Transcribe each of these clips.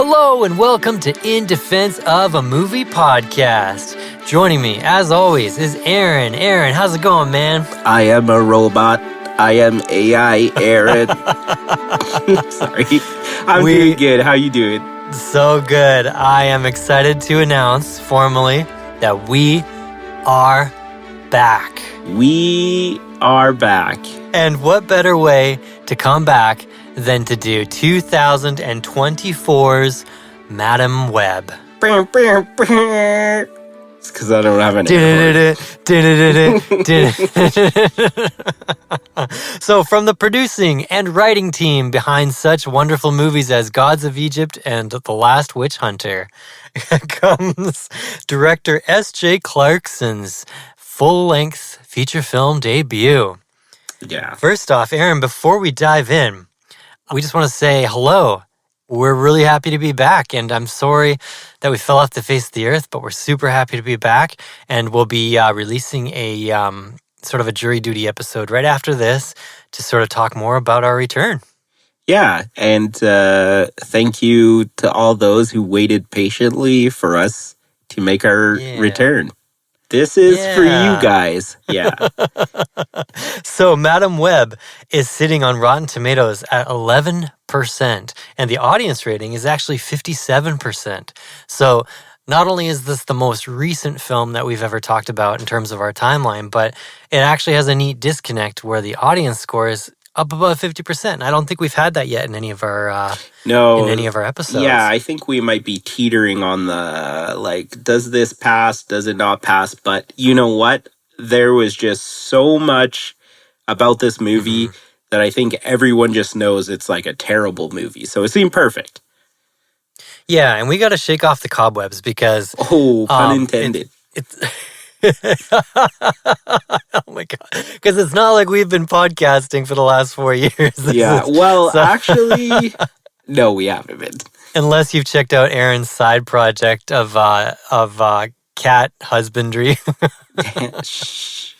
Hello and welcome to In Defense of a Movie podcast. Joining me, as always, is Aaron. Aaron, how's it going, man? I am a robot. I am AI, Aaron. Sorry. I'm doing good. How you doing? So good. I am excited to announce formally that we are back. We are back. And what better way to come back than to do 2024's Madam Web. It's because I don't have an So from the producing and writing team behind such wonderful movies as Gods of Egypt and The Last Witch Hunter comes director S.J. Clarkson's full-length feature film debut. Yeah. First off, Aaron, before we dive in, we just want to say hello. We're really happy to be back, and I'm sorry that we fell off the face of the earth, but we're super happy to be back, and we'll be releasing a sort of a jury duty episode right after this to sort of talk more about our return. Yeah, and thank you to all those who waited patiently for us to make our return. This is for you guys. Yeah. So Madam Web is sitting on Rotten Tomatoes at 11%, and the audience rating is actually 57%. So not only is this the most recent film that we've ever talked about in terms of our timeline, but it actually has a neat disconnect where the audience score is up above 50%. I don't think we've had that yet in any of our episodes. Yeah, I think we might be teetering on the, does this pass, does it not pass? But you know what? There was just so much about this movie that I think everyone just knows it's like a terrible movie. So it seemed perfect. Yeah, and we got to shake off the cobwebs because... Oh, pun intended. Oh my God. Because it's not like we've been podcasting for the last 4 years. Actually, no, we haven't been. Unless you've checked out Aaron's side project of cat husbandry. Shh.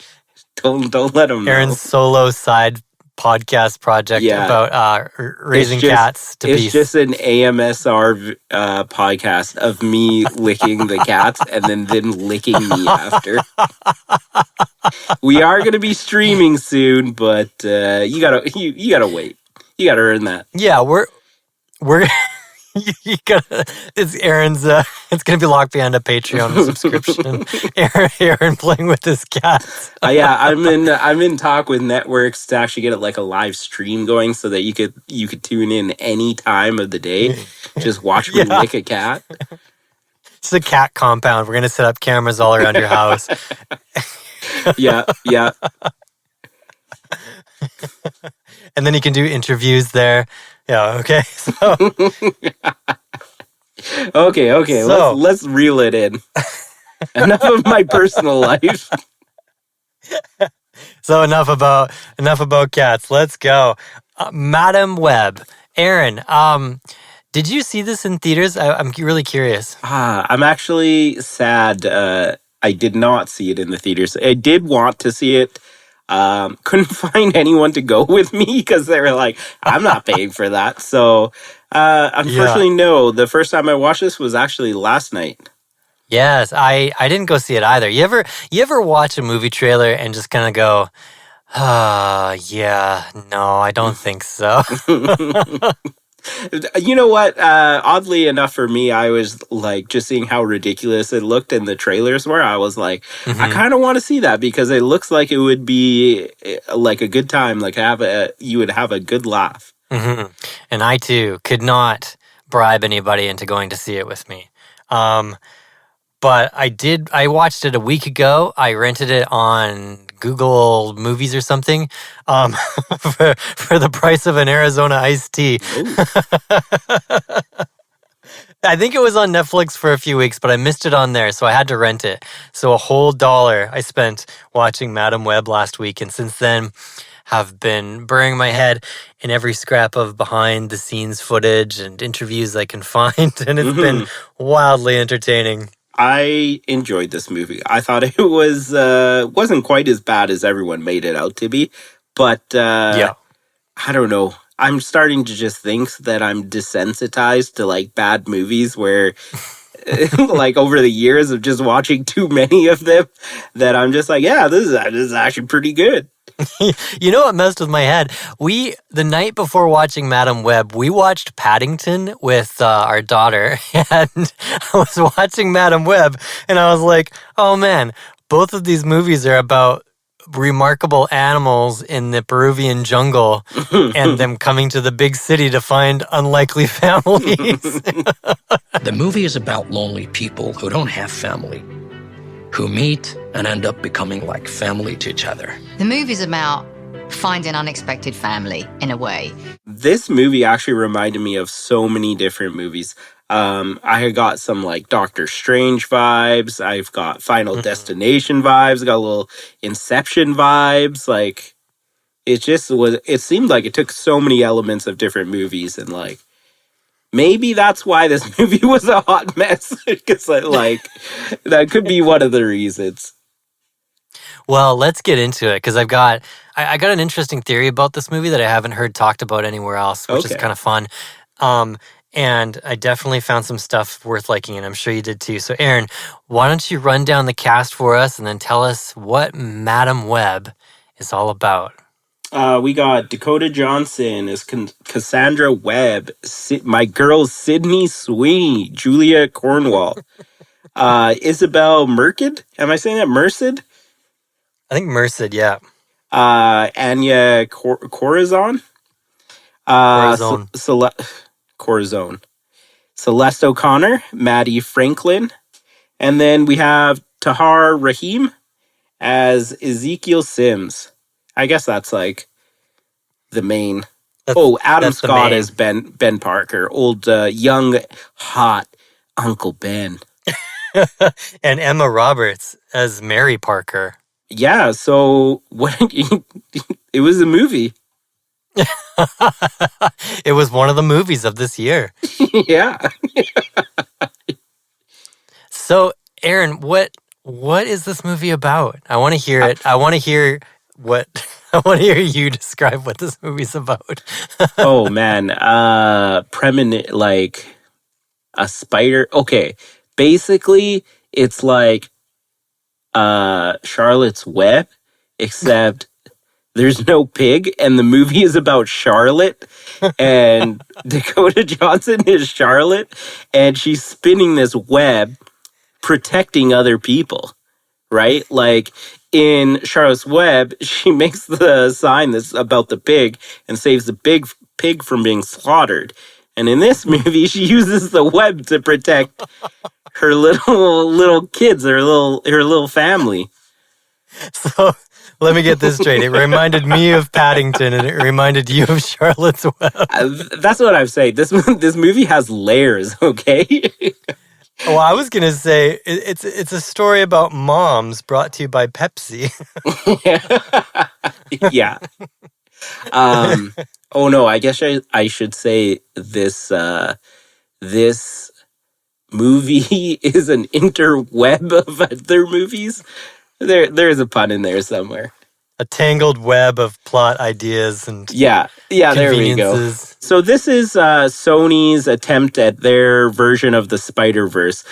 Don't let him know. Aaron's solo side podcast project about raising cats to peace. It's just an AMSR podcast of me licking the cats and then them licking me after. We are going to be streaming soon, but you gotta wait. You gotta earn that. Yeah, we're it's Aaron's. It's gonna be locked behind a Patreon subscription. Aaron playing with his cats. Yeah, I'm in talk with networks to actually get like a live stream going so that you could tune in any time of the day. Just watch me lick a cat. It's a cat compound. We're gonna set up cameras all around your house. Yeah. And then you can do interviews there. Yeah, okay. So Okay. So, let's reel it in. Enough of my personal life. So enough about cats. Let's go. Madam Web. Aaron, did you see this in theaters? I'm really curious. I'm actually sad. I did not see it in the theaters. I did want to see it. Couldn't find anyone to go with me because they were like, I'm not paying for that. So, unfortunately, no. The first time I watched this was actually last night. Yes, I didn't go see it either. You ever watch a movie trailer and just kind of go, yeah, no, I don't think so. You know what? Oddly enough for me, I was like just seeing how ridiculous it looked in the trailers were. I was like, I kind of want to see that because it looks like it would be like a good time. Like you would have a good laugh. And I too could not bribe anybody into going to see it with me. But I watched it a week ago. I rented it on Google Movies or something for the price of an Arizona iced tea. I think it was on Netflix for a few weeks, but I missed it on there, so I had to rent it. So a whole $1 I spent watching Madam Web last week, and since then have been burying my head in every scrap of behind-the-scenes footage and interviews I can find, and it's been wildly entertaining. I enjoyed this movie. I thought it wasn't quite as bad as everyone made it out to be, but I don't know. I'm starting to just think that I'm desensitized to like bad movies where like over the years of just watching too many of them that I'm just like, yeah, this is actually pretty good. You know what messed with my head? The night before watching Madam Web, we watched Paddington with our daughter, and I was watching Madam Web, and I was like, oh man, both of these movies are about remarkable animals in the Peruvian jungle and them coming to the big city to find unlikely families. The movie is about lonely people who don't have family, who meet and end up becoming like family to each other. The movie's about finding unexpected family, in a way. This movie actually reminded me of so many different movies. I had got some like Doctor Strange vibes. I've got Final Destination vibes. I got a little Inception vibes. Like it just was. It seemed like it took so many elements of different movies, and like maybe that's why this movie was a hot mess. Because like that could be one of the reasons. Well, let's get into it because I got an interesting theory about this movie that I haven't heard talked about anywhere else, which is Okay. kind of fun. And I definitely found some stuff worth liking, and I'm sure you did too. So, Aaron, why don't you run down the cast for us and then tell us what Madam Web is all about? We got Dakota Johnson as Cassandra Webb, my girl Sydney Sweeney, Julia Cornwall, Isabel Merced. Am I saying that Merced? I think Merced, yeah. Anya Corazon. Corazon. Corazon. Celeste O'Connor, Maddie Franklin, and then we have Tahar Rahim as Ezekiel Sims. I guess that's like the main. Adam that's the Scott main. as Ben Parker, old young hot Uncle Ben. And Emma Roberts as Mary Parker. Yeah, so what? It was a movie. It was one of the movies of this year. Yeah. So, Aaron, what is this movie about? I want to hear it. I want to hear you describe what this movie's about. Oh man, preeminent like a spider. Okay, basically it's like Charlotte's Web, except there's no pig, and the movie is about Charlotte, and Dakota Johnson is Charlotte, and she's spinning this web protecting other people, right? Like in Charlotte's Web, she makes the sign that's about the pig and saves the big pig from being slaughtered. And in this movie, she uses the web to protect her little kids, her little family. So, let me get this straight. It reminded me of Paddington, and it reminded you of Charlotte's Web. That's what I'm saying. This movie has layers, okay? Well, I was gonna say it's a story about moms brought to you by Pepsi. Yeah. Oh no, I guess I should say this this movie is an interweb of other movies. There's a pun in there somewhere. A tangled web of plot ideas and Yeah, there we go. conveniences. So this is Sony's attempt at their version of the Spider-Verse.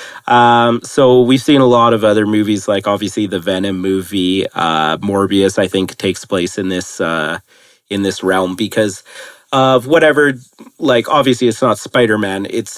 So we've seen a lot of other movies, like obviously the Venom movie, Morbius. I think takes place in this realm because of whatever. Like obviously, it's not Spider-Man. It's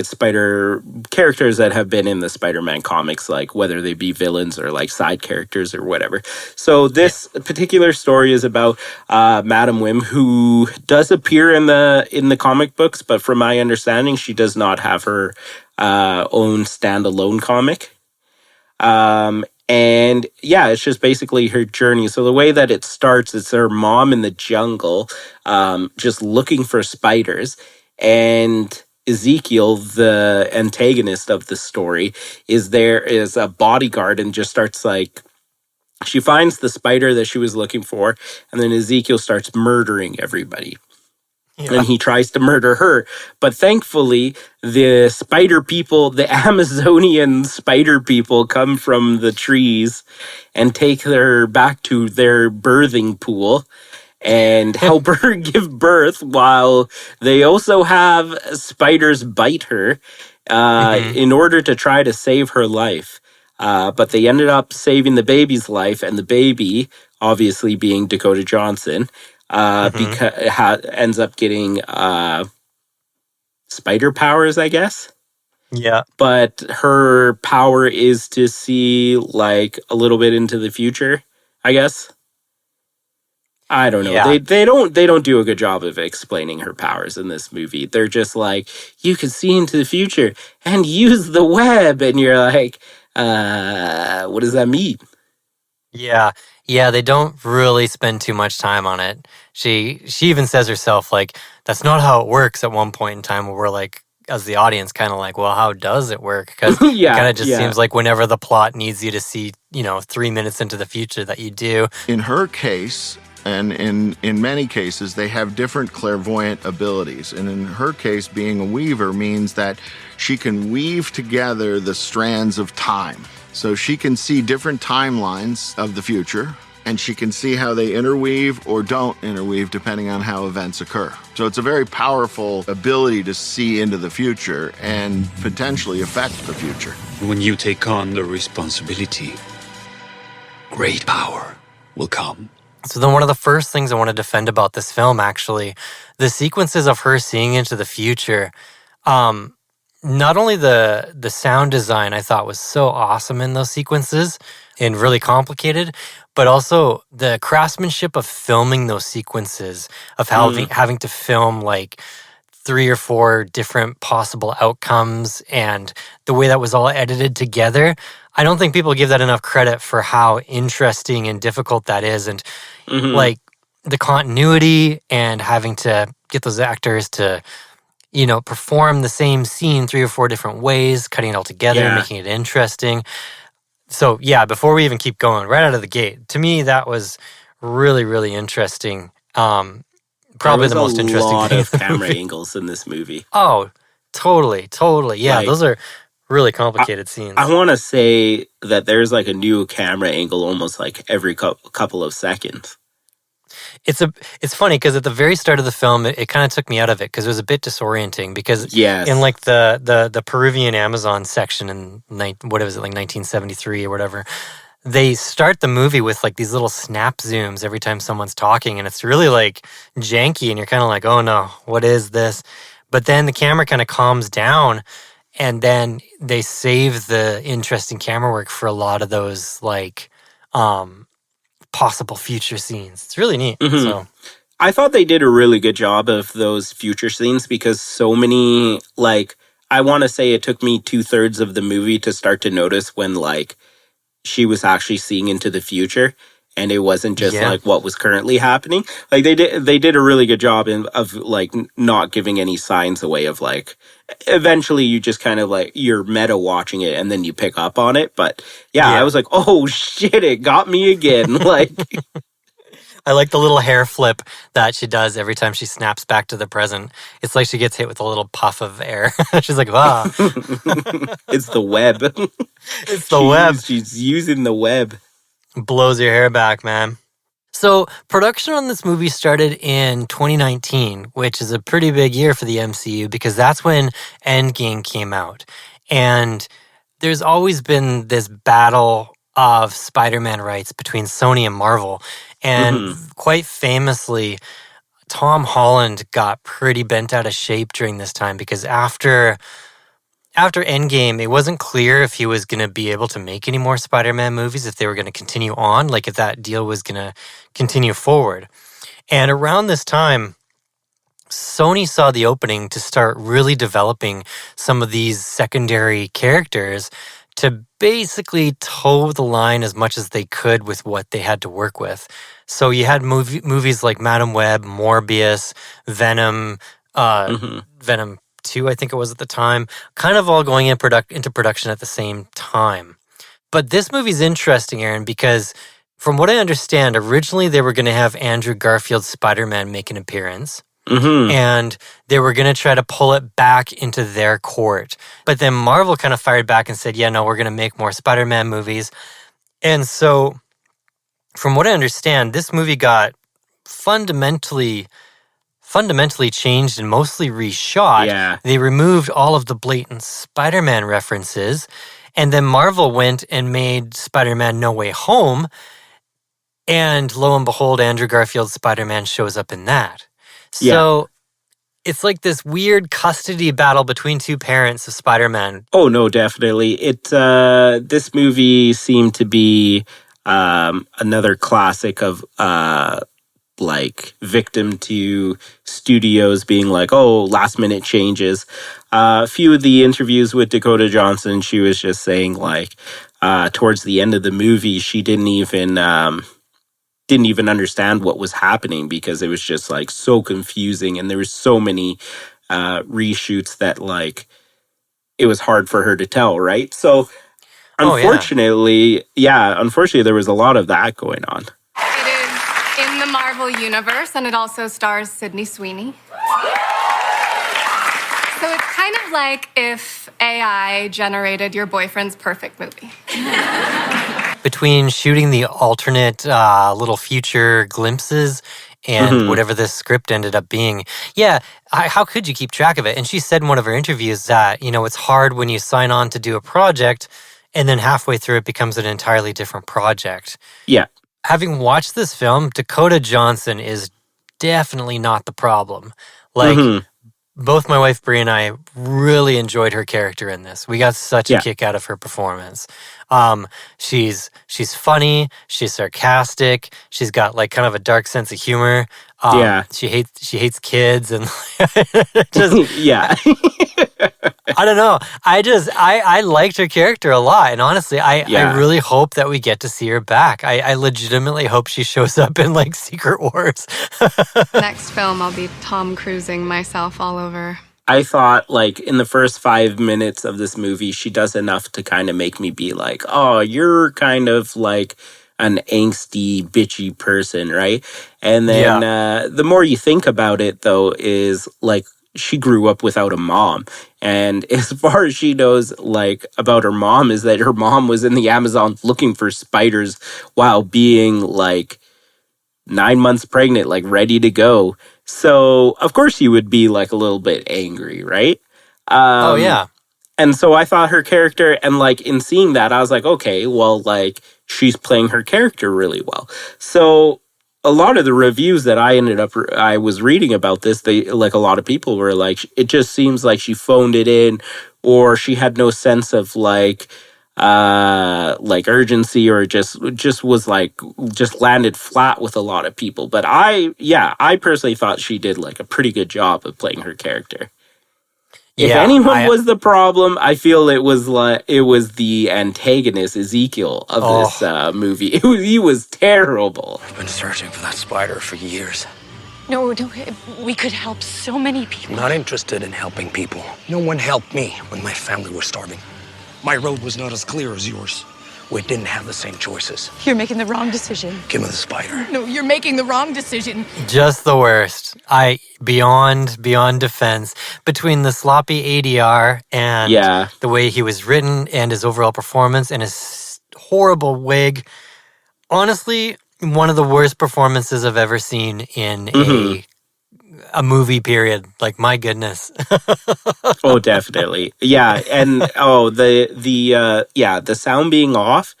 Spider characters that have been in the Spider-Man comics, like whether they be villains or like side characters or whatever. So this particular story is about Madam Wim, who does appear in the comic books, but from my understanding, she does not have her own standalone comic. And yeah, it's just basically her journey. So the way that it starts is her mom in the jungle, just looking for spiders. And Ezekiel, the antagonist of the story, is there as a bodyguard and just starts like, she finds the spider that she was looking for. And then Ezekiel starts murdering everybody. Yeah. And he tries to murder her. But thankfully, the spider people, the Amazonian spider people, come from the trees and take her back to their birthing pool. and help her give birth, while they also have spiders bite her in order to try to save her life. But they ended up saving the baby's life, and the baby, obviously being Dakota Johnson, ends up getting spider powers, I guess. Yeah. But her power is to see like a little bit into the future, I guess. I don't know. Yeah. They don't do a good job of explaining her powers in this movie. They're just like, you can see into the future and use the web, and you're like, what does that mean? Yeah. Yeah, they don't really spend too much time on it. She even says herself, like, that's not how it works at one point in time, where we're like, as the audience, kind of like, well, how does it work? Because it kind of just seems like whenever the plot needs you to see, 3 minutes into the future, that you do. In her case, and in many cases, they have different clairvoyant abilities. And in her case, being a weaver means that she can weave together the strands of time. So she can see different timelines of the future, and she can see how they interweave or don't interweave depending on how events occur. So it's a very powerful ability to see into the future and potentially affect the future. When you take on the responsibility, great power will come. So then one of the first things I want to defend about this film, actually, the sequences of her seeing into the future, not only the sound design I thought was so awesome in those sequences and really complicated, but also the craftsmanship of filming those sequences, of having to film like 3 or 4 different possible outcomes, and the way that was all edited together. I don't think people give that enough credit for how interesting and difficult that is. And like the continuity and having to get those actors to, perform the same scene 3 or 4 different ways, cutting it all together, making it interesting. So yeah, before we even keep going, right out of the gate, to me, that was really, really interesting. Probably the most interesting thing. There's a lot of camera angles in this movie. Oh, totally. Yeah, those are really complicated scenes. I want to say that there's like a new camera angle almost like every couple of seconds. It's funny because at the very start of the film, it kind of took me out of it because it was a bit disorienting. Because in like the Peruvian Amazon section in like 1973 or whatever, they start the movie with like these little snap zooms every time someone's talking, and it's really like janky, and you're kind of like, oh no, what is this? But then the camera kind of calms down, and then they save the interesting camera work for a lot of those like possible future scenes. It's really neat. So I thought they did a really good job of those future scenes, because so many, like, I want to say it took me 2/3 of the movie to start to notice when like she was actually seeing into the future, and it wasn't just like what was currently happening. Like they did a really good job of like not giving any signs away of like, eventually you just kind of like, you're meta watching it and then you pick up on it. But I was like, oh shit, it got me again. Like, I like the little hair flip that she does every time she snaps back to the present. It's like she gets hit with a little puff of air. She's like, wow. It's the web. It's the web. She's using the web. Blows your hair back, man. So production on this movie started in 2019, which is a pretty big year for the MCU because that's when Endgame came out. And there's always been this battle of Spider-Man rights between Sony and Marvel. And quite famously, Tom Holland got pretty bent out of shape during this time because after Endgame, it wasn't clear if he was going to be able to make any more Spider-Man movies, if they were going to continue on, like if that deal was going to continue forward. And around this time, Sony saw the opening to start really developing some of these secondary characters to basically toe the line as much as they could with what they had to work with. So you had movies like Madam Web, Morbius, Venom, Venom 2, I think it was at the time, kind of all going into production at the same time. But this movie's interesting, Aaron, because from what I understand, originally they were going to have Andrew Garfield's Spider-Man make an appearance. And they were going to try to pull it back into their court. But then Marvel kind of fired back and said, yeah, no, we're going to make more Spider-Man movies. And so from what I understand, this movie got fundamentally changed and mostly reshot. Yeah. They removed all of the blatant Spider-Man references, and then Marvel went and made Spider-Man No Way Home, and lo and behold, Andrew Garfield's Spider-Man shows up in that. So it's like this weird custody battle between two parents of Spider-Man. Oh no, definitely. This movie seemed to be another classic of like victim to studios being like, oh, last minute changes. A few of the interviews with Dakota Johnson, she was just saying like towards the end of the movie, she didn't even understand what was happening because it was just like so confusing, and there was so many reshoots that like it was hard for her to tell, right? So unfortunately, unfortunately there was a lot of that going on. It is in the Marvel Universe, and it also stars Sydney Sweeney. So it's kind of like if AI generated your boyfriend's perfect movie. Between shooting the alternate little future glimpses and whatever this script ended up being, how could you keep track of it? And she said in one of her interviews that, it's hard when you sign on to do a project and then halfway through it becomes an entirely different project. Yeah. Having watched this film, Dakota Johnson is definitely not the problem. Like, both my wife Brie and I really enjoyed her character in this. We got such a kick out of her performance. She's funny, she's sarcastic, she's got like kind of a dark sense of humor. She hates kids and just I don't know. I liked her character a lot, and honestly, I really hope that we get to see her back. I legitimately hope she shows up in like Secret Wars. Next film, I'll be Tom Cruising myself all over. I thought, like, in the first 5 minutes of this movie, she does enough to kind of make me be like, oh, you're kind of like an angsty, bitchy person, right? And then the more you think about it, though, is like she grew up without a mom. And as far as she knows, like, about her mom is that her mom was in the Amazon looking for spiders while being, like, 9 months pregnant, like, ready to go. So, of course, you would be, like, a little bit angry, right? And so I thought her character, and, like, in seeing that, I was like, okay, well, like, she's playing her character really well. So a lot of the reviews that I was reading about this, like, a lot of people were like, it just seems like she phoned it in, or she had no sense of, like urgency, or just was like just landed flat with a lot of people. But I personally thought she did like a pretty good job of playing her character. If anyone was the problem, I feel it was the antagonist Ezekiel of this movie. He was terrible. I've been searching for that spider for years. No, we could help so many people. I'm not interested in helping people. No one helped me when my family was starving. My road was not as clear as yours. We didn't have the same choices. You're making the wrong decision. Give me the spider. No, you're making the wrong decision. Just the worst. Beyond defense. Between the sloppy ADR and the way he was written and his overall performance and his horrible wig. Honestly, one of the worst performances I've ever seen in a movie, period. Like, my goodness. Oh, definitely. Yeah. And the sound being off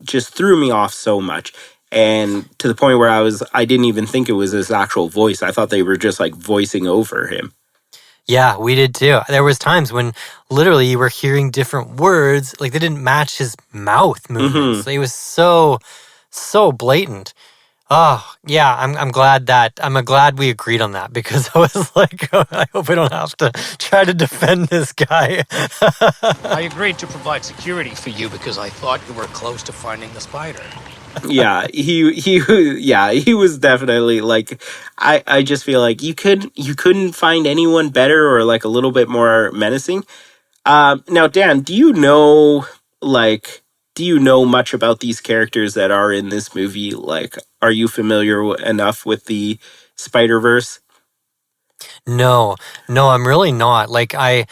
just threw me off so much. And to the point where I didn't even think it was his actual voice. I thought they were just like voicing over him. Yeah, we did too. There was times when literally you were hearing different words, like they didn't match his mouth movements. It was so blatant. Oh, yeah, I'm glad we agreed on that, because I was like, I hope I don't have to try to defend this guy. I agreed to provide security for you because I thought you were close to finding the spider. Yeah, he was definitely like, I just feel like you couldn't find anyone better or like a little bit more menacing. Now, Dan, do you know much about these characters that are in this movie? Like, are you familiar enough with the Spider-Verse? No, I'm really not. Like, I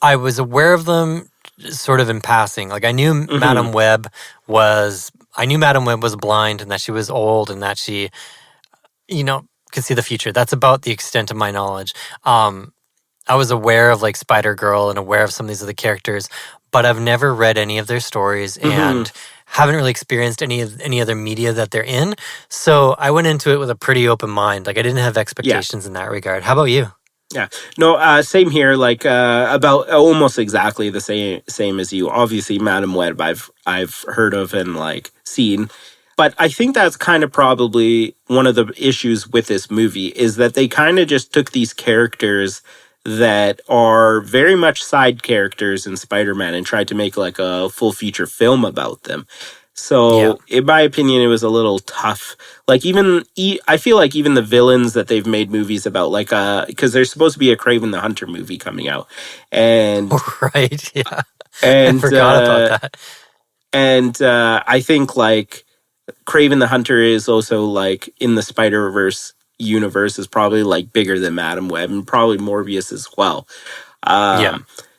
was aware of them sort of in passing. Like, I knew Madam Web was blind and that she was old and that she, could see the future. That's about the extent of my knowledge. I was aware of like Spider-Girl and aware of some of these other characters, but I've never read any of their stories and haven't really experienced any other media that they're in. So I went into it with a pretty open mind. Like I didn't have expectations in that regard. How about you? Yeah, no, same here. Like about almost exactly the same as you. Obviously, Madame Web, I've heard of and like seen, but I think that's kind of probably one of the issues with this movie is that they kind of just took these characters that are very much side characters in Spider-Man and tried to make like a full feature film about them. So, in my opinion, it was a little tough. Like, I feel like even the villains that they've made movies about, like, because there's supposed to be a Kraven the Hunter movie coming out. And, Right, yeah. and I forgot about that. And I think, like, Kraven the Hunter is also, like, in the Spider-Verse universe is probably, like, bigger than Madame Web and probably Morbius as well.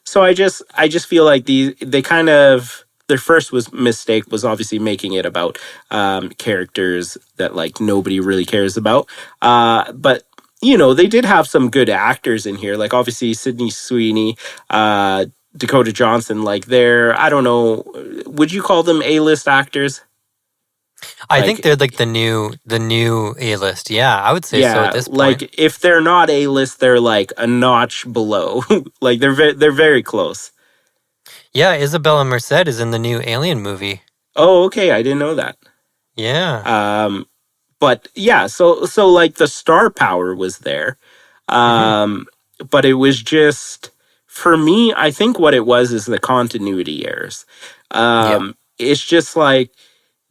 So I just feel like they kind of... Their first mistake was obviously making it about characters that like nobody really cares about. But you know, they did have some good actors in here. Like obviously Sydney Sweeney, Dakota Johnson. Like I don't know. Would you call them A-list actors? I think they're like the new A-list. Yeah, I would say so at this point. Like if they're not A-list, they're like a notch below. Like they're very close. Yeah, Isabella Merced is in the new Alien movie. Oh, okay. I didn't know that. Yeah. But yeah, so like the star power was there. But it was just, for me, I think what it was is the continuity errors. It's just like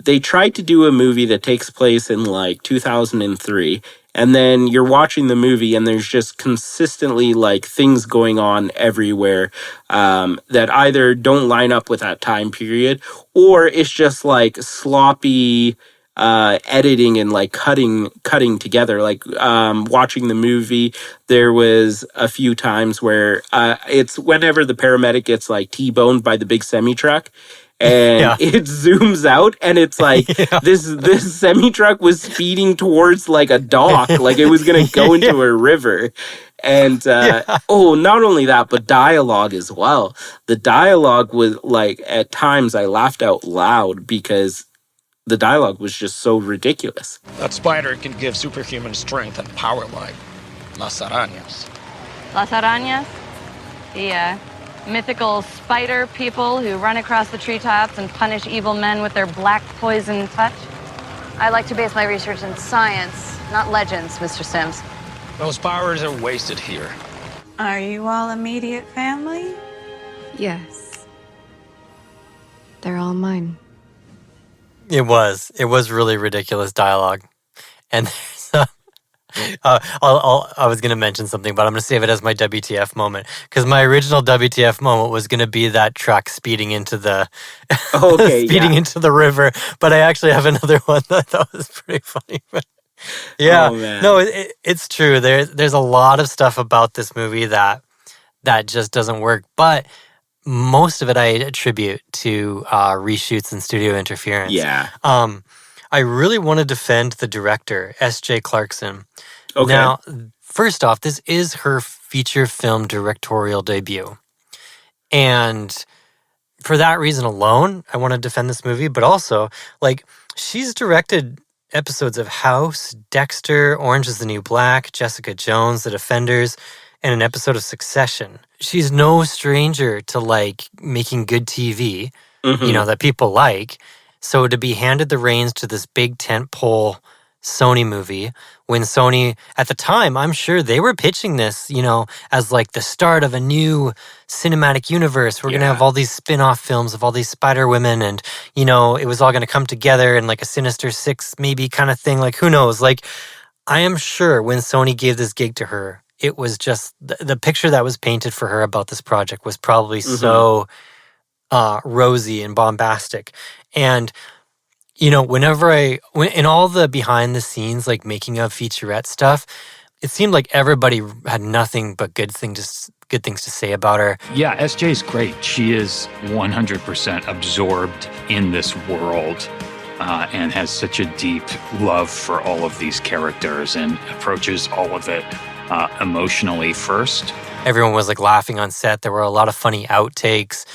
they tried to do a movie that takes place in like 2003. And then you're watching the movie and there's just consistently like things going on everywhere that either don't line up with that time period or it's just like sloppy editing and like cutting together. Like watching the movie, there was a few times where it's whenever the paramedic gets like T-boned by the big semi-truck. And it zooms out, and it's like this semi-truck was speeding towards like a dock, like it was going to go into a river. And not only that, but dialogue as well. The dialogue was like, at times I laughed out loud because the dialogue was just so ridiculous. That spider can give superhuman strength and power like Las Arañas. Las Arañas? The mythical spider people who run across the treetops and punish evil men with their black poison touch. I like to base my research in science, not legends, Mr. Sims. Those powers are wasted here. Are you all immediate family? Yes. They're all mine. It was really ridiculous dialogue. And there's I was going to mention something, but I'm going to save it as my WTF moment because my original WTF moment was going to be that truck speeding into the into the river. But I actually have another one that I thought was pretty funny. But it's true. There's a lot of stuff about this movie that just doesn't work. But most of it I attribute to reshoots and studio interference. Yeah. I really want to defend the director, S.J. Clarkson. Okay. Now, first off, this is her feature film directorial debut. And for that reason alone, I want to defend this movie. But also, like, she's directed episodes of House, Dexter, Orange is the New Black, Jessica Jones, The Defenders, and an episode of Succession. She's no stranger to, like, making good TV, that people like. So to be handed the reins to this big tentpole Sony movie, when Sony, at the time, I'm sure they were pitching this, as like the start of a new cinematic universe. We're going to have all these spin-off films of all these Spider-Women and, it was all going to come together in like a Sinister Six maybe kind of thing. Like, who knows? Like, I am sure when Sony gave this gig to her, it was just, the picture that was painted for her about this project was probably so rosy and bombastic. And, whenever in all the behind the scenes, like making of featurette stuff, it seemed like everybody had nothing but good things to say about her. Yeah, SJ's great. She is 100% absorbed in this world. and has such a deep love for all of these characters and approaches all of it emotionally first. Everyone was like laughing on set. There were a lot of funny outtakes.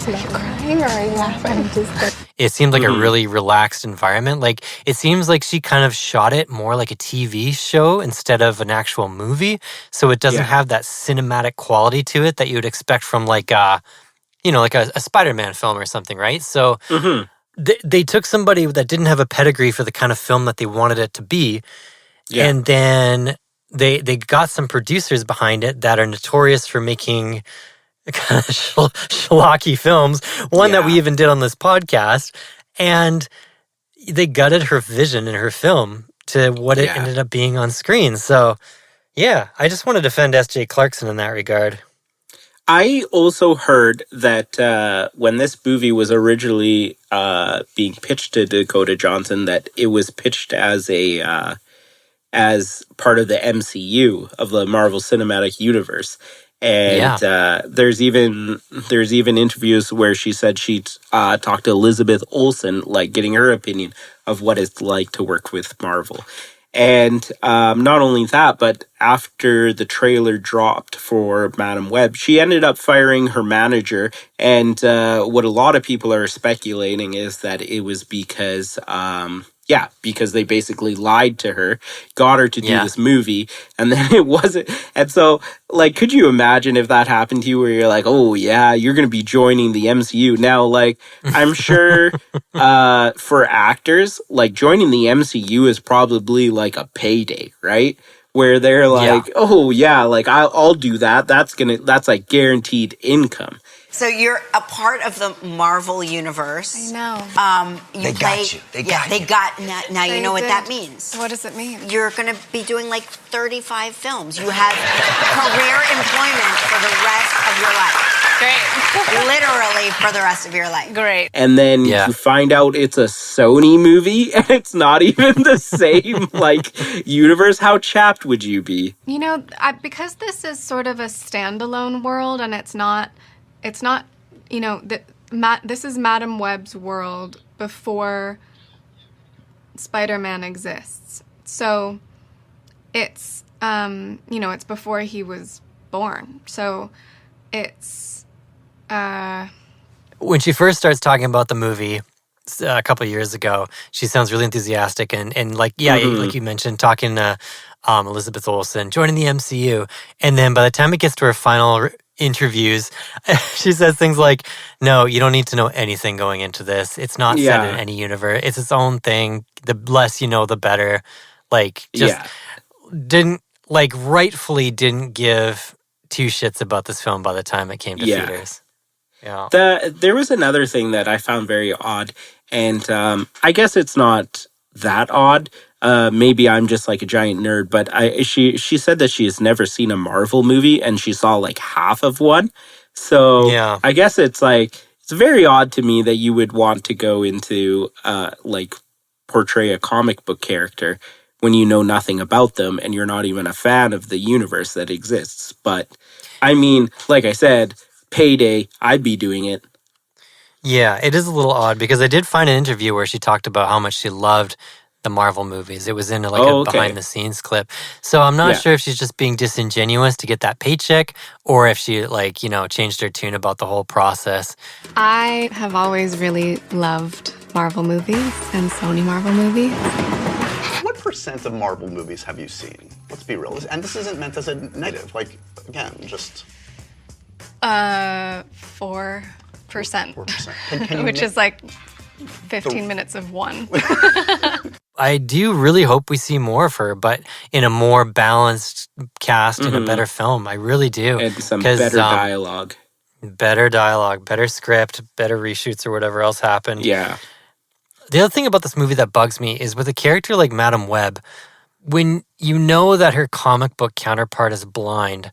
Are you crying or are you laughing? It seemed like a really relaxed environment. Like, it seems like she kind of shot it more like a TV show instead of an actual movie. So it doesn't have that cinematic quality to it that you would expect from like a Spider-Man film or something, right? So they took somebody that didn't have a pedigree for the kind of film that they wanted it to be. Yeah. And then they got some producers behind it that are notorious for making kind of schlocky films, one that we even did on this podcast, and they gutted her vision in her film to what it ended up being on screen. So, yeah, I just want to defend S.J. Clarkson in that regard. I also heard that when this movie was originally being pitched to Dakota Johnson, that it was pitched as part of the MCU of the Marvel Cinematic Universe. And there's even interviews where she said she talked to Elizabeth Olsen, like getting her opinion of what it's like to work with Marvel. And not only that, but after the trailer dropped for Madam Web, she ended up firing her manager. And what a lot of people are speculating is that it was because they basically lied to her, got her to do this movie, and then it wasn't. And so, like, could you imagine if that happened to you where you're like, oh, yeah, you're going to be joining the MCU? Now, like, I'm sure for actors, like, joining the MCU is probably like a payday, right? Where they're like, oh, yeah, like, I'll do that. That's like guaranteed income. So you're a part of the Marvel universe. I know. They got you. Now you know what that means. What does it mean? You're going to be doing like 35 films. You have career employment for the rest of your life. Great. Literally for the rest of your life. Great. And then you find out it's a Sony movie and it's not even the same like universe. How chapped would you be? You know, because this is sort of a standalone world and it's not, you know, this is Madam Web's world before Spider-Man exists. So it's, you know, it's before he was born. So it's... When she first starts talking about the movie a couple of years ago, she sounds really enthusiastic and like, like you mentioned, talking to Elizabeth Olsen, joining the MCU. And then by the time it gets to her final interviews, she says things like, no, you don't need to know anything going into this. It's not set in any universe. It's its own thing. The less you know, the better. Like, just rightfully didn't give two shits about this film by the time it came to theaters. Yeah. There was another thing that I found very odd, and I guess it's not that odd. Maybe I'm just like a giant nerd, but she said that she has never seen a Marvel movie, and she saw like half of one. So I guess it's very odd to me that you would want to go into like portray a comic book character when you know nothing about them and you're not even a fan of the universe that exists. But I mean, like I said, payday, I'd be doing it. Yeah, it is a little odd because I did find an interview where she talked about how much she loved the Marvel movies. It was in like a behind the scenes clip. So I'm not sure if she's just being disingenuous to get that paycheck or if she changed her tune about the whole process. I have always really loved Marvel movies and Sony Marvel movies. What percent of Marvel movies have you seen? Let's be real. And this isn't meant as a negative. Like, again, just... 4%. 4%. Which is like 15 minutes of one. I do really hope we see more of her, but in a more balanced cast and a better film. I really do. And some better dialogue. Better dialogue, better script, better reshoots or whatever else happened. Yeah. The other thing about this movie that bugs me is with a character like Madam Web, when you know that her comic book counterpart is blind,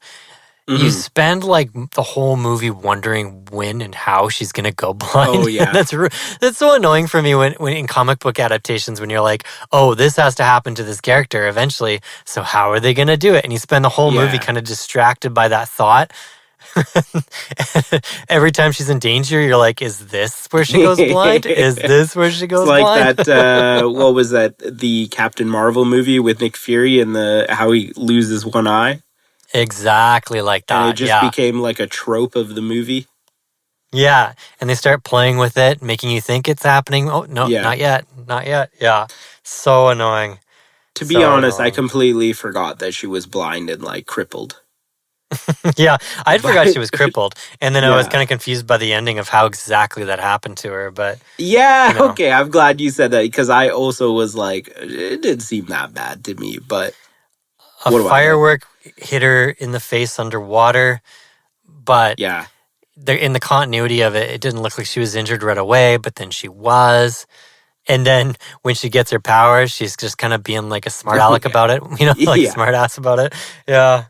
you spend like the whole movie wondering when and how she's gonna go blind. Oh yeah, that's so annoying for me when in comic book adaptations when you're like, oh, this has to happen to this character eventually. So how are they gonna do it? And you spend the whole movie kind of distracted by that thought, Every time she's in danger, you're like, is this where she goes blind? Is this where she It's goes like blind? that, what was that? The Captain Marvel movie with Nick Fury and how he loses one eye. Exactly like And it that, just yeah. became like a trope of the movie. Yeah, and they start playing with it, making you think it's happening. Oh, no, Yeah. not yet. Not yet. Yeah. So annoying. To be So honest, I annoying. completely forgot that she was blind and like crippled. Yeah, I forgot she was crippled, and then I was Yeah. kind of confused by the ending of how exactly that happened to her. But Yeah, you know. okay, I'm glad you said that because I also was like, it didn't seem that bad to me, but A what do I know? firework hit her in the face underwater, but Yeah. in the continuity of it, it didn't look like she was injured right away, but then she was. And then when she gets her powers, she's just kind of being like a smart aleck about it, like Yeah. smart ass about it. Yeah.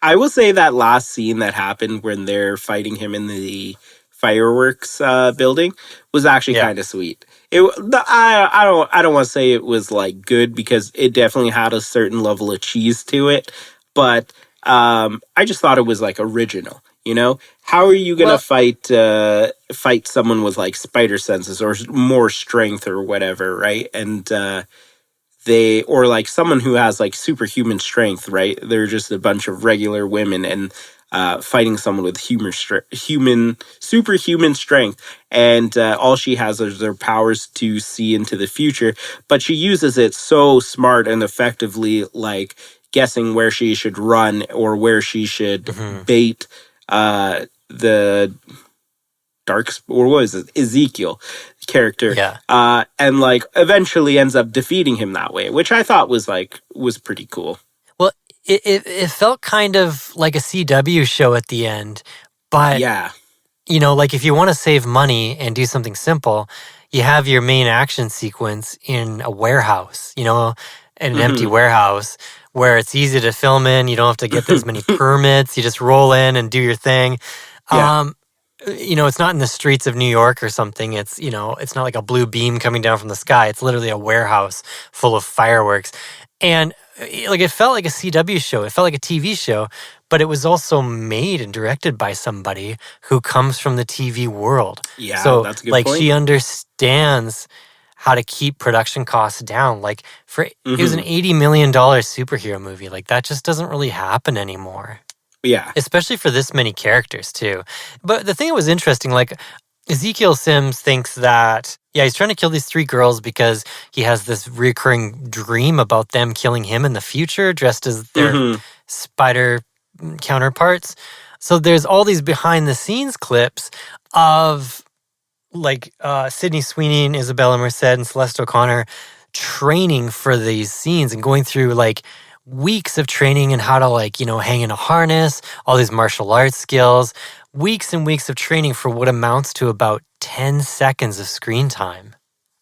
I will say that last scene that happened when they're fighting him in the fireworks building was actually kind of sweet. I don't want to say it was like good because it definitely had a certain level of cheese to it, but I just thought it was like original. You know, how are you gonna fight someone with like spider senses or more strength or whatever, right? And or like someone who has like superhuman strength, right? They're just a bunch of regular women and fighting someone with superhuman strength, and all she has is their powers to see into the future. But she uses it so smart and effectively, like guessing where she should run or where she should bait the or what is it, Ezekiel character, and like eventually ends up defeating him that way, which I thought was pretty cool. Well, it felt kind of like a CW show at the end, but yeah, like if you want to save money and do something simple, you have your main action sequence in a warehouse, an empty warehouse where it's easy to film in. You don't have to get as many permits. You just roll in and do your thing. Yeah. It's not in the streets of New York or something. It's, it's not like a blue beam coming down from the sky. It's literally a warehouse full of fireworks. And like it felt like a CW show. It felt like a TV show, but it was also made and directed by somebody who comes from the TV world. Yeah, so that's a good like point. she understands how to keep production costs down. Like it was an $80 million superhero movie. Like that just doesn't really happen anymore. Yeah. Especially for this many characters, too. But the thing that was interesting, like, Ezekiel Sims thinks that, he's trying to kill these 3 girls because he has this recurring dream about them killing him in the future, dressed as their spider counterparts. So there's all these behind-the-scenes clips of, like, Sydney Sweeney and Isabella Merced and Celeste O'Connor training for these scenes and going through, like, weeks of training and how to hang in a harness, all these martial arts skills, weeks and weeks of training for what amounts to about 10 seconds of screen time.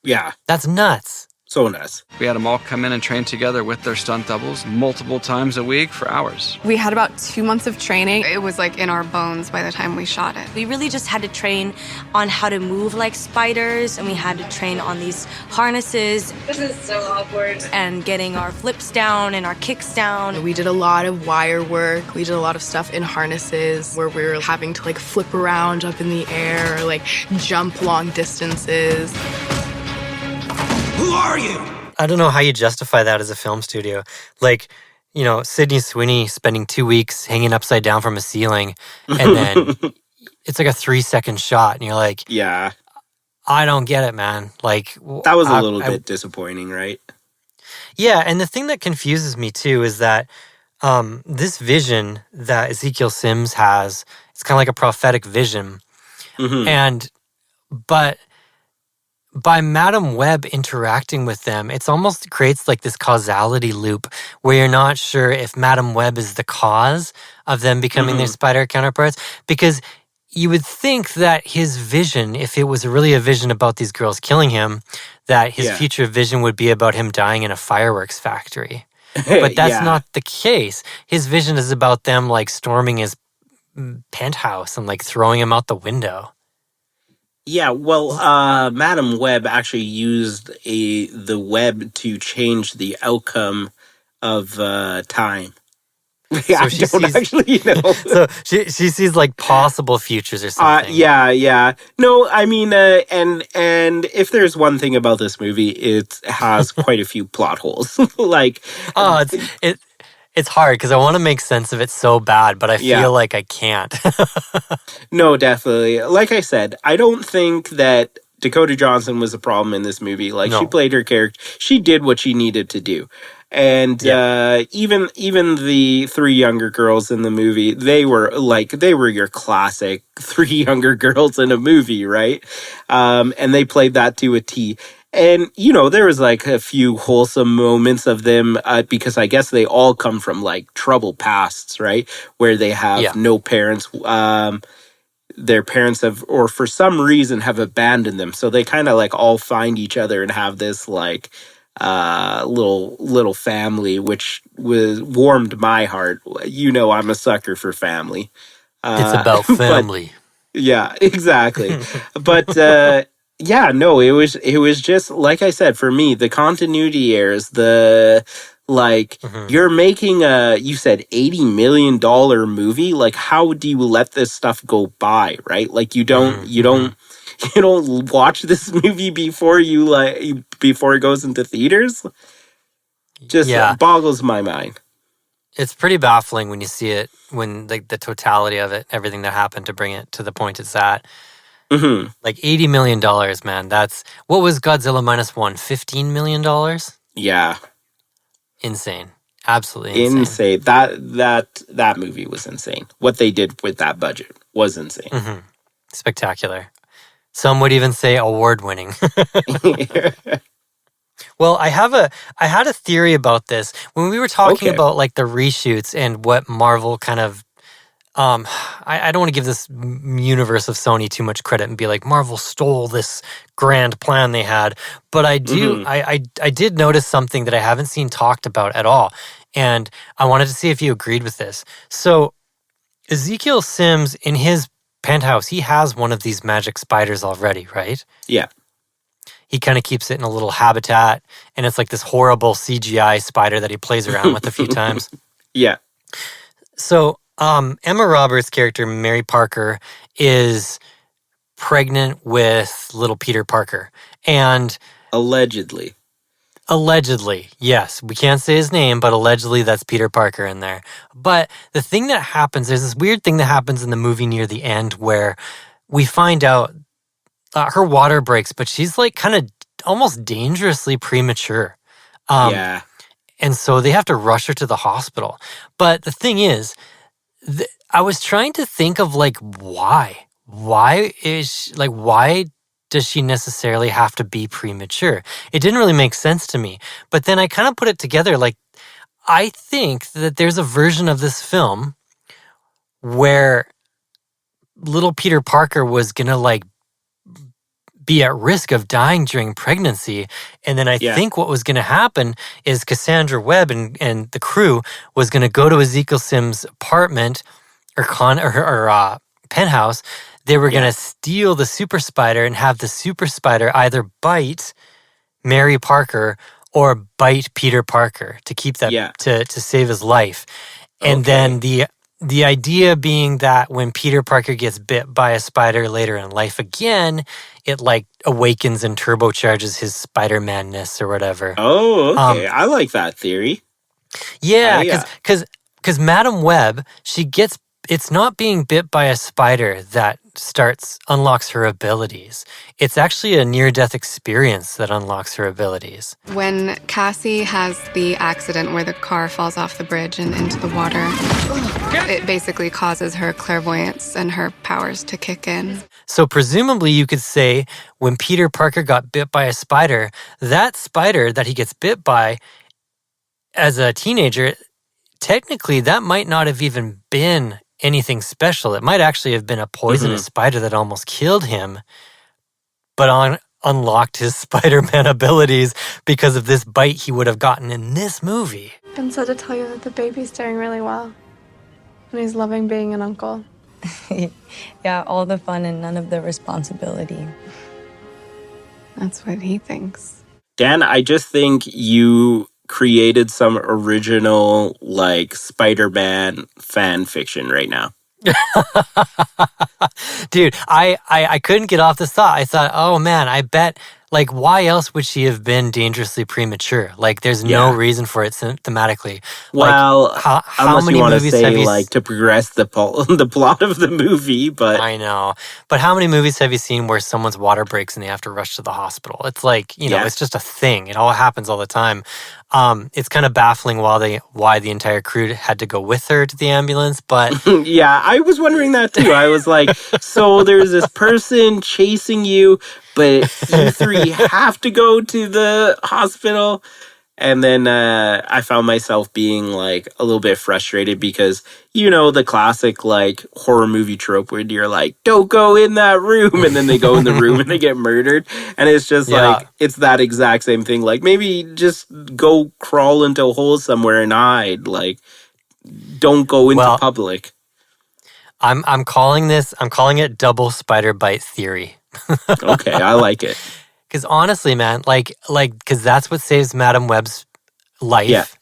Yeah. That's nuts. So nuts. We had them all come in and train together with their stunt doubles multiple times a week for hours. We had about 2 months of training. It was like in our bones by the time we shot it. We really just had to train on how to move like spiders, and we had to train on these harnesses. This is so awkward. And getting our flips down and our kicks down. We did a lot of wire work. We did a lot of stuff in harnesses where we were having to flip around up in the air or jump long distances. Who are you? I don't know how you justify that as a film studio. Sydney Sweeney spending 2 weeks hanging upside down from a ceiling, and then it's like a 3-second shot, and you're like, yeah, I don't get it, man. That was a little bit disappointing, right? Yeah, and the thing that confuses me too is that this vision that Ezekiel Sims has, it's kind of like a prophetic vision. But by Madam Web interacting with them, it's almost creates this causality loop where you're not sure if Madam Web is the cause of them becoming their spider counterparts. Because you would think that his vision, if it was really a vision about these girls killing him, that his future vision would be about him dying in a fireworks factory. But that's not the case. His vision is about them storming his penthouse and throwing him out the window. Yeah, well, Madam Web actually used the web to change the outcome of time. Yeah, I don't actually know. So she sees like possible futures or something. Yeah. No, I mean, and if there's one thing about this movie, it has quite a few plot holes. Like, Oh, it's hard because I want to make sense of it so bad, but I Yeah. feel like I can't. No, definitely. Like I said, I don't think that Dakota Johnson was a problem in this movie. Like, she No. played her character. She did what she needed to do. And even the three younger girls in the movie, they were your classic three younger girls in a movie, right? And they played that to a T. And, you know, there was like a few wholesome moments of them because I guess they all come from like troubled pasts, right? Where they have no parents. Their parents have, or for some reason, have abandoned them. So they kind of like all find each other and have this like little family, which warmed my heart. You know, I'm a sucker for family. It's about family. Yeah, exactly. But yeah, no, it was just like I said, for me, the continuity errors, you're making you said $80 million movie. Like, how do you let this stuff go by, right? Like, you don't watch this movie before it goes into theaters. Just boggles my mind. It's pretty baffling when you see it, when like the totality of it, everything that happened to bring it to the point it's at. Mm-hmm. Like $80 million, man. That's what was Godzilla minus one? $15 million? Yeah. Insane. Absolutely insane. That movie was insane. What they did with that budget was insane. Mm-hmm. Spectacular. Some would even say award-winning. Well, I had a theory about this when we were talking about like the reshoots and what Marvel kind of. I don't want to give this universe of Sony too much credit and be like Marvel stole this grand plan they had, but I do. I did notice something that I haven't seen talked about at all, and I wanted to see if you agreed with this. So Ezekiel Sims in his penthouse, he has one of these magic spiders already, right? Yeah. He kind of keeps it in a little habitat, and it's like this horrible CGI spider that he plays around with a few times. Yeah. So Emma Roberts' character, Mary Parker, is pregnant with little Peter Parker. And allegedly, yes. We can't say his name, but allegedly that's Peter Parker in there. But the thing that happens, there's this weird thing that happens in the movie near the end where we find out her water breaks, but she's like kind of almost dangerously premature. Yeah. And so they have to rush her to the hospital. But the thing is, I was trying to think of like why? Why does she necessarily have to be premature? It didn't really make sense to me. But then I kind of put it together like I think that there's a version of this film where little Peter Parker was going to like be at risk of dying during pregnancy. And then I think what was going to happen is Cassandra Webb and the crew was going to go to Ezekiel Sims' apartment or penthouse. They were going to steal the super spider and have the super spider either bite Mary Parker or bite Peter Parker to keep that to save his life. And then the idea being that when Peter Parker gets bit by a spider later in life again, it like awakens and turbocharges his Spider-Man-ness or whatever. Oh, okay. I like that theory. Yeah, because Madam Web, it's not being bit by a spider that unlocks her abilities. It's actually a near-death experience that unlocks her abilities. When Cassie has the accident where the car falls off the bridge and into the water, it basically causes her clairvoyance and her powers to kick in. So presumably you could say when Peter Parker got bit by a spider, that spider that he gets bit by as a teenager, technically that might not have even been anything special. It might actually have been a poisonous spider that almost killed him, but unlocked his Spider-Man abilities because of this bite he would have gotten in this movie. I'm sad to tell you that the baby's doing really well. And he's loving being an uncle. Yeah, all the fun and none of the responsibility. That's what he thinks. Dan, I just think you created some original like Spider-Man fan fiction right now. Dude, I couldn't get off this thought. I thought, oh man, I bet, like, why else would she have been dangerously premature? Like, there's no reason for it thematically. Well, like, how unless many you want to movies say have you like to progress the the plot of the movie, but I know. But how many movies have you seen where someone's water breaks and they have to rush to the hospital? It's like, it's just a thing. It all happens all the time. It's kind of baffling why the entire crew had to go with her to the ambulance, but yeah, I was wondering that too. I was like, so there's this person chasing you, but you three have to go to the hospital. And then I found myself being like a little bit frustrated because, the classic like horror movie trope where you're like, don't go in that room. And then they go in the room and they get murdered. And it's just like, it's that exact same thing. Like maybe just go crawl into a hole somewhere and hide. Like, don't go into public. I'm calling it double spider bite theory. Okay, I like it. Because honestly, man, because that's what saves Madam Web's life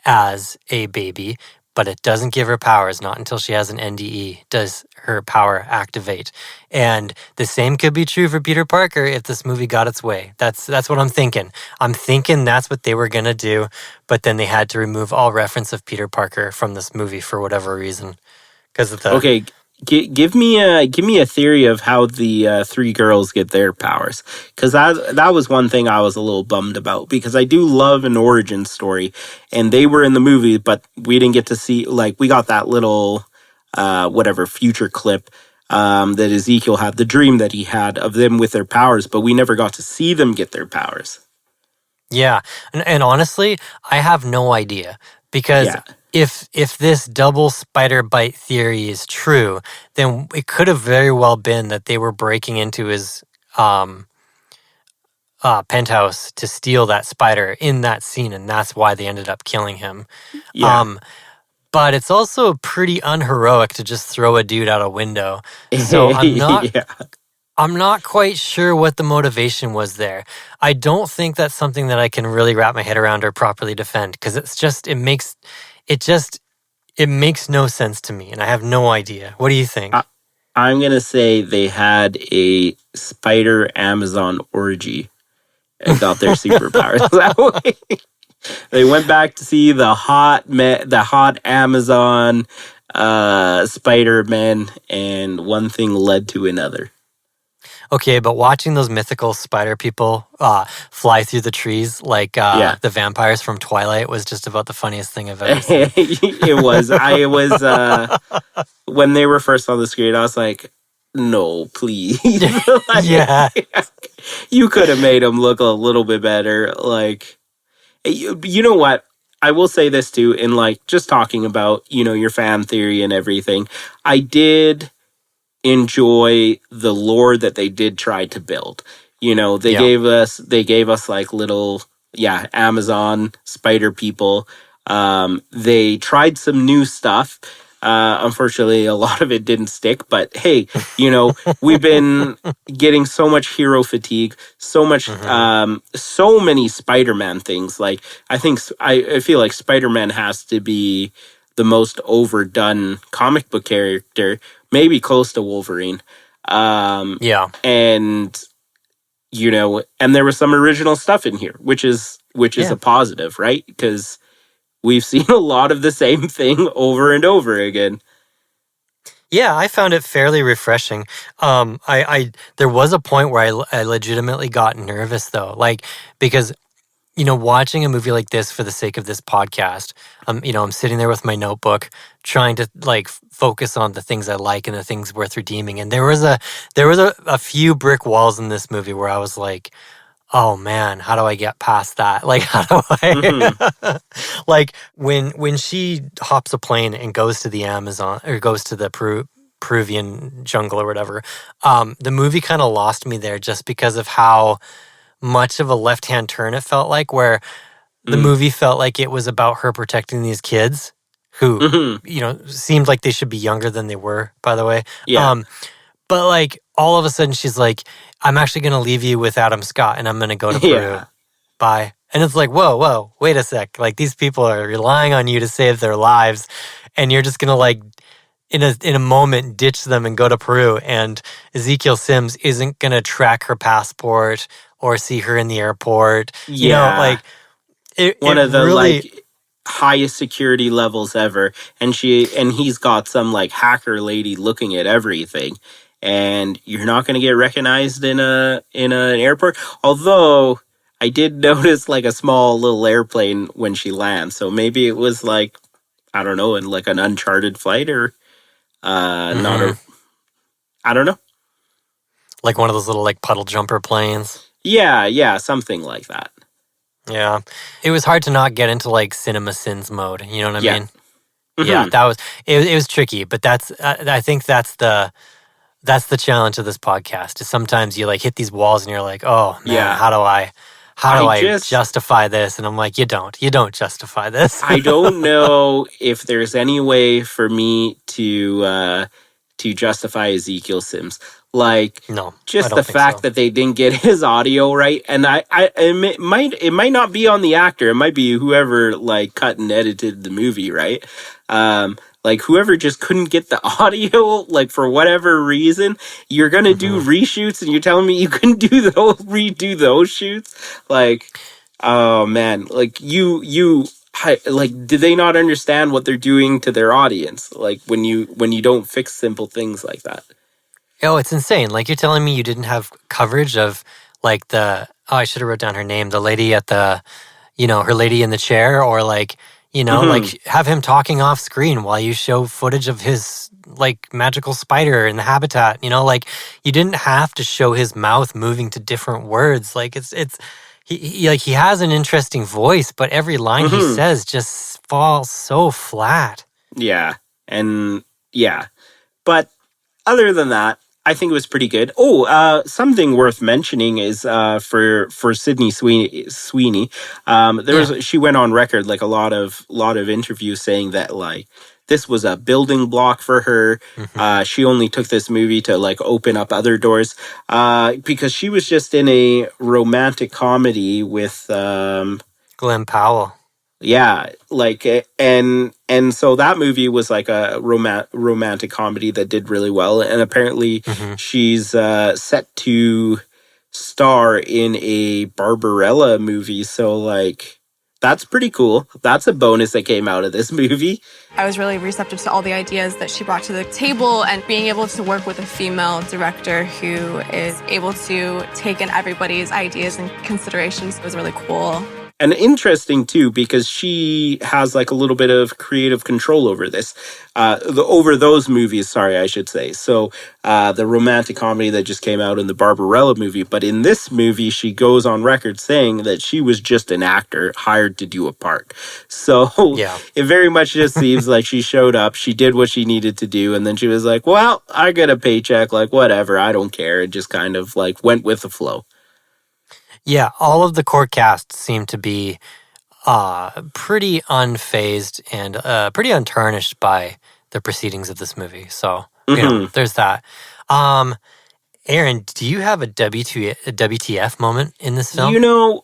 as a baby, but it doesn't give her powers. Not until she has an NDE does her power activate. And the same could be true for Peter Parker if this movie got its way. That's what I'm thinking. I'm thinking that's what they were gonna do, but then they had to remove all reference of Peter Parker from this movie for whatever reason. Because of the okay. Give me a theory of how the three girls get their powers, because that was one thing I was a little bummed about, because I do love an origin story, and they were in the movie, but we didn't get to see, like, we got that little future clip that Ezekiel had, the dream that he had of them with their powers, but we never got to see them get their powers. Yeah, and honestly, I have no idea, because if this double spider bite theory is true, then it could have very well been that they were breaking into his penthouse to steal that spider in that scene, and that's why they ended up killing him. Yeah. But it's also pretty unheroic to just throw a dude out a window. So I'm not quite sure what the motivation was there. I don't think that's something that I can really wrap my head around or properly defend, because it makes no sense to me, and I have no idea. What do you think? I'm gonna say they had a spider Amazon orgy and got their superpowers that way. They went back to see the hot Amazon Spider-Man, and one thing led to another. Okay, but watching those mythical spider people fly through the trees like the vampires from Twilight was just about the funniest thing I've ever seen. It was. I was when they were first on the screen, I was like, "No, please!" Yeah, you could have made them look a little bit better. Like, you know what? I will say this too, in like just talking about your fan theory and everything. I did enjoy the lore that they did try to build. They gave us like little Amazon spider people. They tried some new stuff. Unfortunately, a lot of it didn't stick, but hey, we've been getting so much hero fatigue, so much, so many Spider-Man things. Like, I feel like Spider-Man has to be the most overdone comic book character, maybe close to Wolverine. And and there was some original stuff in here, which is a positive, right? Because we've seen a lot of the same thing over and over again. Yeah, I found it fairly refreshing. There was a point where I legitimately got nervous though, like, because watching a movie like this for the sake of this podcast, I'm sitting there with my notebook trying to like focus on the things I like and the things worth redeeming. And there was a few brick walls in this movie where I was like, oh man, how do I get past that? Like, how do I like when she hops a plane and goes to the Amazon or goes to the Peruvian jungle or whatever, the movie kind of lost me there just because of how much of a left-hand turn it felt like, where the movie felt like it was about her protecting these kids who, seemed like they should be younger than they were, by the way. Yeah. But like all of a sudden she's like, I'm actually going to leave you with Adam Scott and I'm going to go to Peru. Bye. And it's like, whoa, wait a sec. Like, these people are relying on you to save their lives, and you're just gonna like in a moment ditch them and go to Peru. And Ezekiel Sims isn't gonna track her passport or see her in the airport. You know, Yeah. like One it of the really like highest security levels ever, and he's got some like hacker lady looking at everything, and you're not going to get recognized in an airport. Although I did notice like a small little airplane when she lands, so maybe it was like, I don't know, in like an uncharted flight, or not a, I don't know. like one of those little like puddle jumper planes. Yeah, something like that. Yeah. It was hard to not get into like cinema sins mode. You know what I Yeah. mean? Yeah, that was it was tricky, but that's I think that's the challenge of this podcast. Is sometimes you like hit these walls and you're like, "Oh, man, Yeah. how do I just justify this?" And I'm like, "You don't justify this." I don't know if there's any way for me to justify Ezekiel Sims. Like, no, I just don't the think fact so. that they didn't get his audio right, and it might not be on the actor. It might be whoever like cut and edited the movie, right? Like whoever just couldn't get the audio, like for whatever reason. You're gonna do reshoots, and you're telling me you couldn't redo those shoots? Like, oh man, like like, do they not understand what they're doing to their audience? Like when you don't fix simple things like that. Oh, it's insane. Like, you're telling me you didn't have coverage of like I should have wrote down her name, the lady at the, her lady in the chair, or like, like have him talking off screen while you show footage of his like magical spider in the habitat, like you didn't have to show his mouth moving to different words. Like he has an interesting voice, but every line he says just falls so flat. Yeah. And yeah. But other than that, I think it was pretty good. Oh, something worth mentioning is for Sydney Sweeney. She went on record like a lot of interviews saying that like this was a building block for her. She only took this movie to like open up other doors because she was just in a romantic comedy with Glenn Powell. Yeah, like and so that movie was like a romantic comedy that did really well, and apparently she's set to star in a Barbarella movie. So like that's pretty cool. That's a bonus that came out of this movie. I was really receptive to all the ideas that she brought to the table, and being able to work with a female director who is able to take in everybody's ideas and considerations was really cool. And interesting too, because she has like a little bit of creative control over this, over those movies. Sorry, I should say. So the romantic comedy that just came out in the Barbarella movie, but in this movie, she goes on record saying that she was just an actor hired to do a part. So it very much just seems like she showed up, she did what she needed to do, and then she was like, "Well, I get a paycheck, like whatever, I don't care," and just kind of like went with the flow. Yeah, all of the core cast seemed to be pretty unfazed and pretty untarnished by the proceedings of this movie. So, there's that. Aaron, do you have a WTF moment in this film?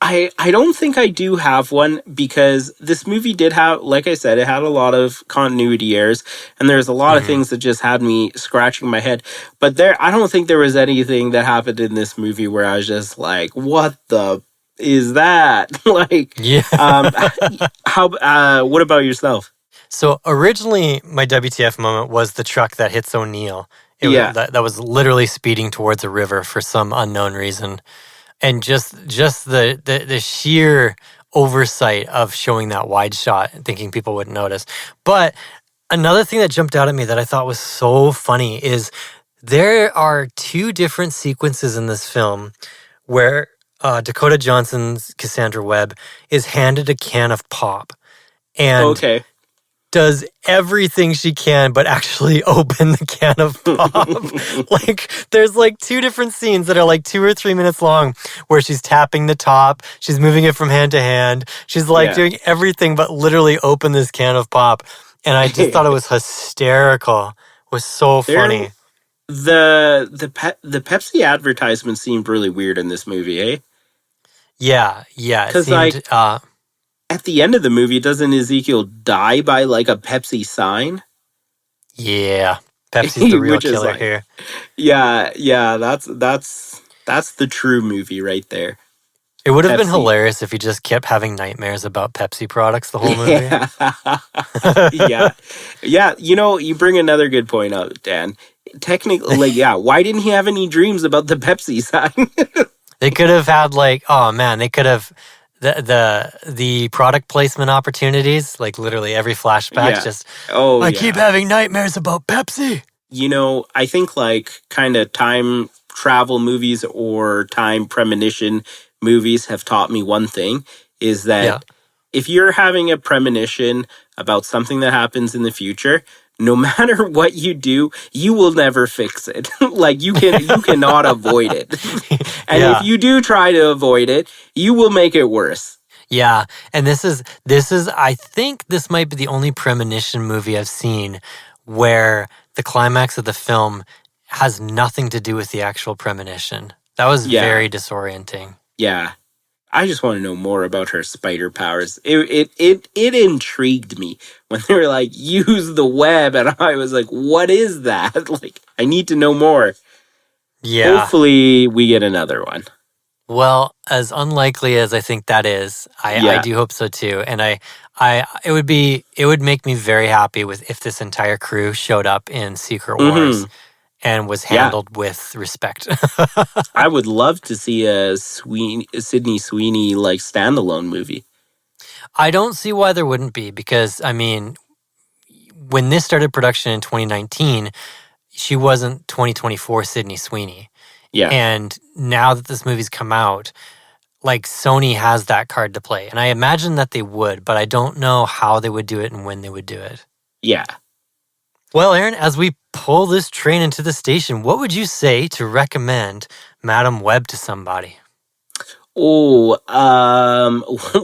I don't think I do have one, because this movie did have, like I said, it had a lot of continuity errors, and there's a lot of things that just had me scratching my head. But I don't think there was anything that happened in this movie where I was just like, what the is that? Like, what about yourself? So originally, my WTF moment was the truck that hits O'Neill. That was literally speeding towards a river for some unknown reason. And just the sheer oversight of showing that wide shot, thinking people wouldn't notice. But another thing that jumped out at me that I thought was so funny is there are two different sequences in this film where Dakota Johnson's Cassandra Webb is handed a can of pop and does everything she can but actually open the can of pop. Like, there's like two different scenes that are like 2 or 3 minutes long where she's tapping the top, she's moving it from hand to hand, she's like doing everything but literally open this can of pop. And I just thought it was hysterical. It was so funny. The Pepsi advertisement seemed really weird in this movie, eh? Yeah, it Because seemed. at the end of the movie, doesn't Ezekiel die by like a Pepsi sign? Yeah, Pepsi's the real Which is killer like, here. yeah, that's the true movie right there. It would have been Pepsi. hilarious if he just kept having nightmares about Pepsi products the whole movie. Yeah. You bring another good point up, Dan. Technically, why didn't he have any dreams about the Pepsi sign? They could have had they could have the product placement opportunities, like literally every flashback. Just I keep having nightmares about Pepsi. I think like kind of time travel movies or time premonition movies have taught me one thing, is that if you're having a premonition about something that happens in the future, no matter what you do, you will never fix it. Like you cannot avoid it. And if you do try to avoid it, you will make it worse. Yeah, and this is I think this might be the only premonition movie I've seen where the climax of the film has nothing to do with the actual premonition. That was very disorienting. Yeah. I just want to know more about her spider powers. It intrigued me when they were like, use the web, and I was like, what is that? Like, I need to know more. Yeah. Hopefully we get another one. Well, as unlikely as I think that is, I do hope so too. And it would make me very happy if this entire crew showed up in Secret Wars and was handled with respect. I would love to see a Sydney Sweeney like standalone movie. I don't see why there wouldn't be, because I mean, when this started production in 2019, she wasn't 2024 Sydney Sweeney. Yeah. And now that this movie's come out, like Sony has that card to play. And I imagine that they would, but I don't know how they would do it and when they would do it. Yeah. Well, Aaron, as we pull this train into the station, what would you say to recommend Madam Web to somebody? Oh,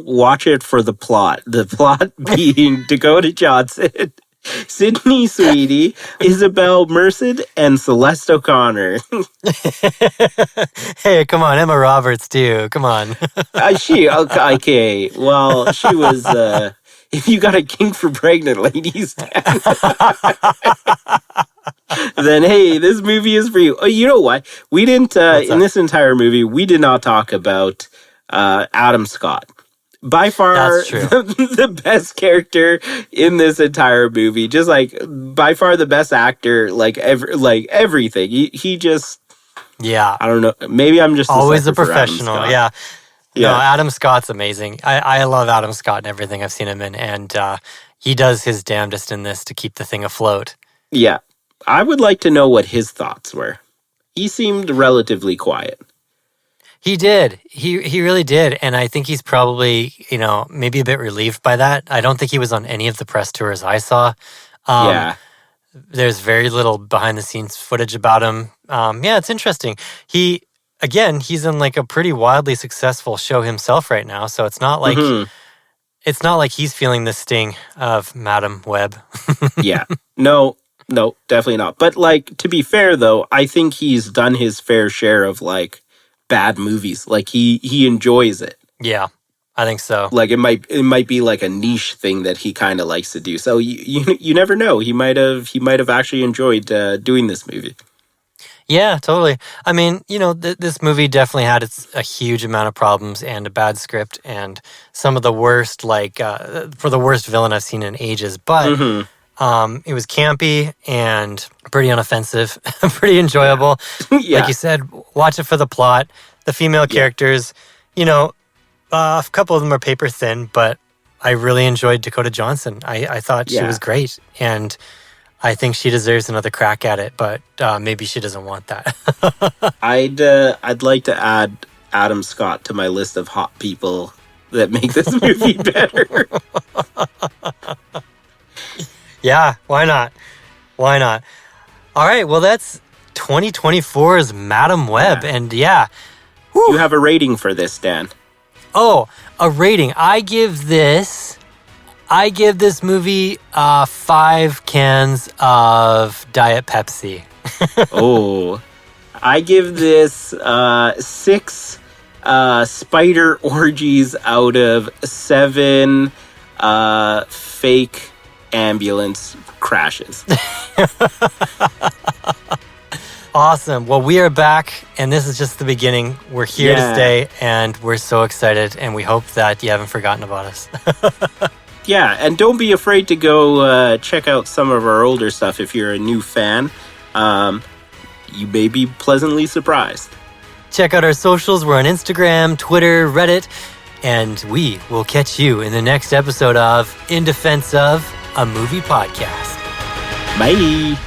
watch it for the plot. The plot being Dakota Johnson, Sydney Sweeney, Isabel Merced, and Celeste O'Connor. Hey, come on, Emma Roberts too. Come on. Okay. Well, she was. If you got a king for pregnant ladies, then hey, this movie is for you. Oh, you know what? We didn't in this entire movie. We did not talk about Adam Scott. By far the best character in this entire movie. Just like by far the best actor. Like everything. He just. Yeah. I don't know. Maybe I'm just always a professional. Yeah. No, Adam Scott's amazing. I love Adam Scott and everything I've seen him in, and he does his damnedest in this to keep the thing afloat. Yeah. I would like to know what his thoughts were. He seemed relatively quiet. He did. He really did, and I think he's probably, maybe a bit relieved by that. I don't think he was on any of the press tours I saw. There's very little behind-the-scenes footage about him. It's interesting. He's in like a pretty wildly successful show himself right now, so it's not like it's not like he's feeling the sting of Madam Web. Yeah, no, definitely not. But like, to be fair though, I think he's done his fair share of like bad movies. Like he enjoys it. Yeah, I think so. Like it might be like a niche thing that he kind of likes to do. So you never know. He might have actually enjoyed doing this movie. Yeah, totally. I mean, this movie definitely had a huge amount of problems and a bad script and some of the worst, for the worst villain I've seen in ages. But it was campy and pretty unoffensive, pretty enjoyable. Yeah. Like you said, watch it for the plot. The female characters, a couple of them are paper thin, but I really enjoyed Dakota Johnson. I thought she was great. And I think she deserves another crack at it, but maybe she doesn't want that. I'd like to add Adam Scott to my list of hot people that make this movie better. Yeah, why not? Why not? All right, well, that's 2024's Madam Web, and you have a rating for this, Dan. Oh, a rating. I give this movie 5 cans of Diet Pepsi. Oh, I give this 6 spider orgies out of 7 fake ambulance crashes. Awesome. Well, we are back, and this is just the beginning. We're here to stay, and we're so excited, and we hope that you haven't forgotten about us. Yeah, and don't be afraid to go check out some of our older stuff if you're a new fan. You may be pleasantly surprised. Check out our socials. We're on Instagram, Twitter, Reddit, and we will catch you in the next episode of In Defense of, a Movie Podcast. Bye.